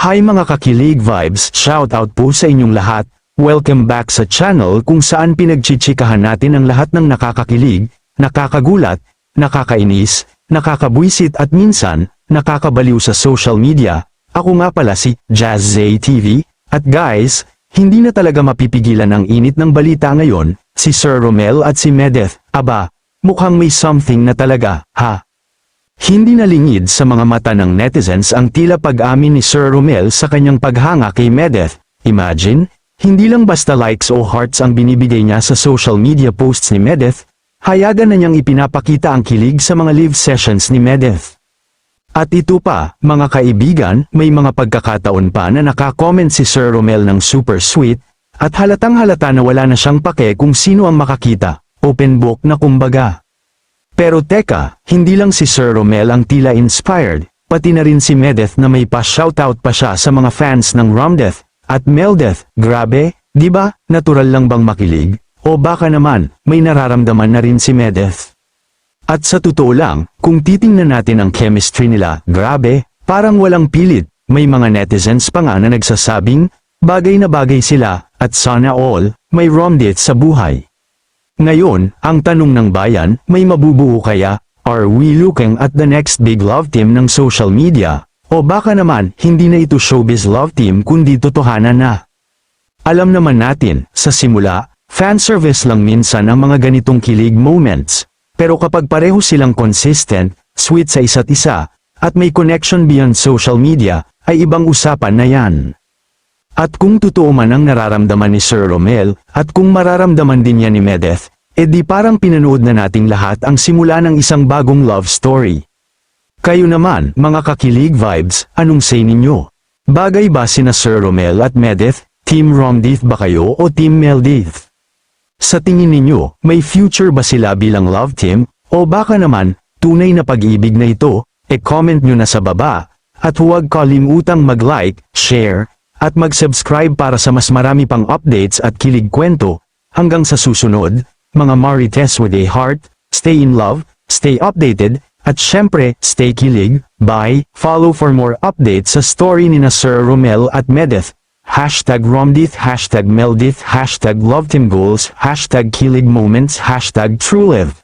Hi mga kakilig vibes, shoutout po sa inyong lahat. Welcome back sa channel kung saan pinagchichikahan natin ang lahat ng nakakakilig, nakakagulat, nakakainis, nakakabwisit at minsan, nakakabaliw sa social media. Ako nga pala si Jazz Zay TV, at guys, hindi na talaga mapipigilan ang init ng balita ngayon, si Sir Romel at si Medeth. Aba, mukhang may something na talaga, ha? Hindi nalingid sa mga mata ng netizens ang tila pag-amin ni Sir Romel sa kanyang paghanga kay Medeth. Imagine, hindi lang basta likes o hearts ang binibigay niya sa social media posts ni Medeth, hayagan na niyang ipinapakita ang kilig sa mga live sessions ni Medeth. At ito pa, mga kaibigan, may mga pagkakataon pa na nakakomment si Sir Romel ng super sweet, at halatang halata na wala na siyang pake kung sino ang makakita, open book na kumbaga. Pero teka, hindi lang si Sir Romel ang tila inspired, pati na rin si Medeth na may pa-shoutout pa siya sa mga fans ng Romdeth at Meldeth. Grabe, di ba? Natural lang bang makilig? O baka naman, may nararamdaman na rin si Medeth. At sa totoo lang, kung titingnan natin ang chemistry nila, grabe, parang walang pilit. May mga netizens pa nga na nagsasabing, bagay na bagay sila, at sana all, may Romdeth sa buhay. Ngayon, ang tanong ng bayan, may mabubuo kaya? Are we looking at the next big love team ng social media? O baka naman, hindi na ito showbiz love team kundi totohanan na. Alam naman natin, sa simula, fanservice lang minsan ang mga ganitong kilig moments. Pero kapag pareho silang consistent, sweet sa isa't isa, at may connection beyond social media, ay ibang usapan na yan. At kung totoo man ang nararamdaman ni Sir Romel, at kung mararamdaman din niya ni Medeth, edi parang pinanood na nating lahat ang simula ng isang bagong love story. Kayo naman, mga kakilig vibes, anong say ninyo? Bagay ba sina Sir Romel at Medeth? Team Romdeth ba kayo o Team Meldeth? Sa tingin ninyo, may future ba sila bilang love team? O baka naman, tunay na pag-ibig na ito? E-comment nyo na sa baba, at huwag kalimutang mag-like, share, at mag-subscribe para sa mas marami pang updates at kilig kwento. Hanggang sa susunod, mga Marites with a heart, stay in love, stay updated, at syempre, stay kilig. Bye! Follow for more updates sa story ni Sir Romel at Medeth. Hashtag Romdeth, hashtag Meldeth, hashtag LoveTeamGoals, hashtag Kilig Moments, hashtag TrueLive.